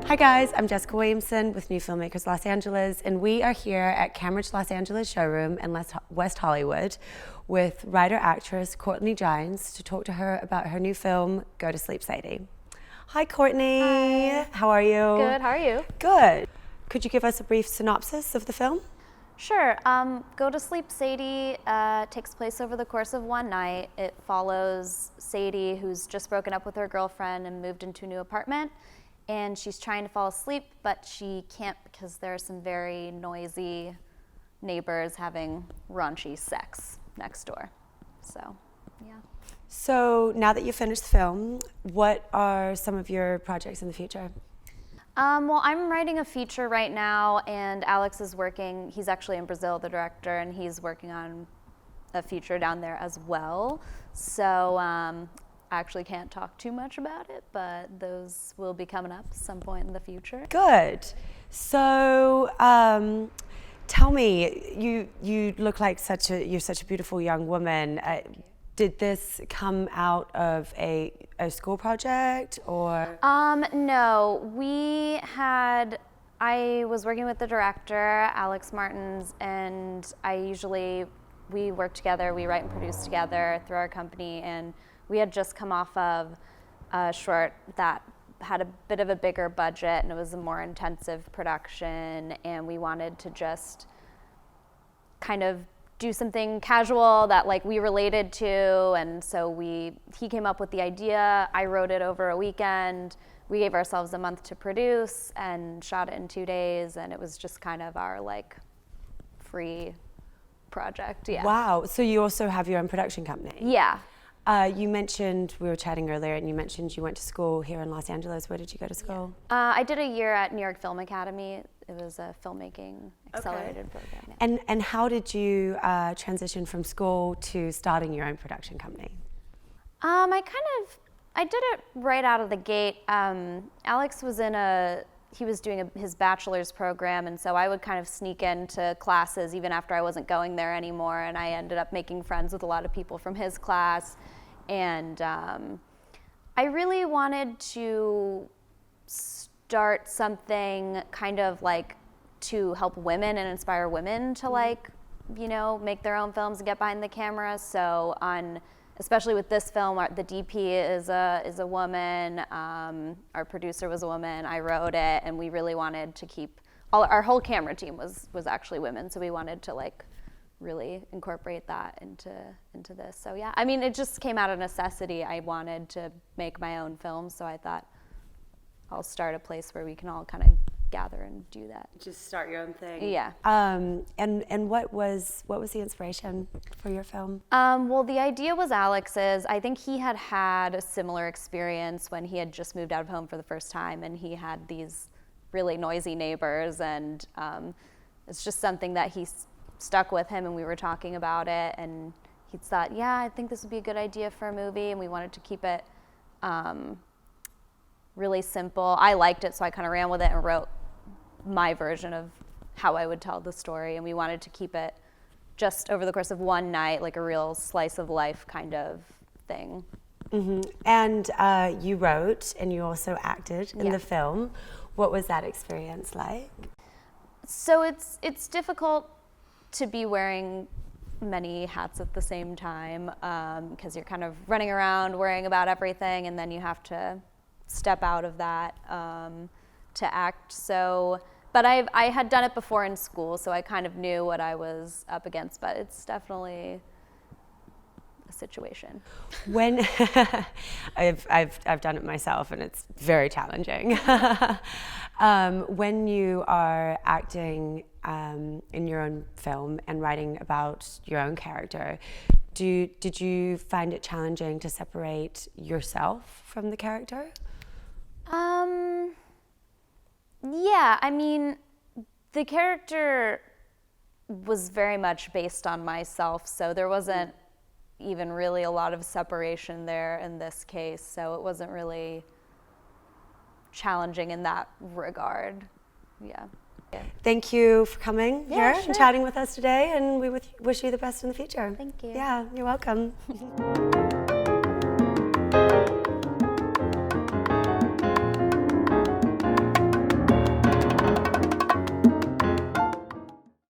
Hi guys, I'm Jessica Williamson with New Filmmakers Los Angeles, and we are here at Cambridge Los Angeles showroom in West Hollywood with writer-actress Courtney Jines to talk to her about her new film, Go to Sleep, Sadie. Hi Courtney. Hi. How are you? Good, how are you? Good. Could you give us a brief synopsis of the film? Sure. Go to Sleep, Sadie takes place over the course of one night. It follows Sadie, who's just broken up with her girlfriend and moved into a new apartment. And she's trying to fall asleep, but she can't because there are some very noisy neighbors having raunchy sex next door. So, yeah. So now that you've finished the film, what are some of your projects in the future? Well, I'm writing a feature right now, and Alex is working, he's actually in Brazil, the director, and he's working on a feature down there as well. So I actually can't talk too much about it, but those will be coming up some point in the future. Good. So tell me, you look like you're such a beautiful young woman. Did this come out of a school project or? No, I was working with the director, Alex Martins, and we work together, we write and produce together through our company, and we had just come off of a short that had a bit of a bigger budget, and it was a more intensive production, and we wanted to just kind of do something casual that like we related to, and so he came up with the idea. I wrote it over a weekend. We gave ourselves a month to produce and shot it in 2 days, and it was just kind of our like free project. Yeah. Wow. So you also have your own production company? Yeah. You mentioned, we were chatting earlier, and you mentioned you went to school here in Los Angeles. Where did you go to school? I did a year at New York Film Academy. It was a filmmaking accelerated program. Yeah. And how did you transition from school to starting your own production company? I did it right out of the gate. Alex was he was doing his bachelor's program, and so I would kind of sneak into classes even after I wasn't going there anymore, and I ended up making friends with a lot of people from his class. And I really wanted to start something kind of like to help women and inspire women to like, you know, make their own films and get behind the camera. So especially with this film, the DP is a woman, our producer was a woman, I wrote it, and we really wanted to keep, our whole camera team was actually women, so we wanted to like really incorporate that into this. So yeah, I mean, it just came out of necessity. I wanted to make my own film, so I thought I'll start a place where we can all kind of gather and do that. Just start your own thing. Yeah. And what was the inspiration for your film? Well, the idea was Alex's. I think he had a similar experience when he had just moved out of home for the first time, and he had these really noisy neighbors, and it's just something that he stuck with him, and we were talking about it, and he thought, yeah, I think this would be a good idea for a movie, and we wanted to keep it really simple. I liked it, so I kind of ran with it and wrote my version of how I would tell the story, and we wanted to keep it just over the course of one night, like a real slice of life kind of thing. Mm-hmm. And you wrote and you also acted in the film. What was that experience like? So it's difficult to be wearing many hats at the same time because you're kind of running around worrying about everything, and then you have to step out of that to act. So, but I had done it before in school, so I kind of knew what I was up against, but it's definitely a situation. When I've done it myself, and it's very challenging. When you are acting in your own film and writing about your own character, did you find it challenging to separate yourself from the character? Yeah, I mean, the character was very much based on myself, so there wasn't even really a lot of separation there in this case, so it wasn't really challenging in that regard. Yeah. Thank you for coming here and chatting with us today, and we wish you the best in the future. Thank you. Yeah, you're welcome.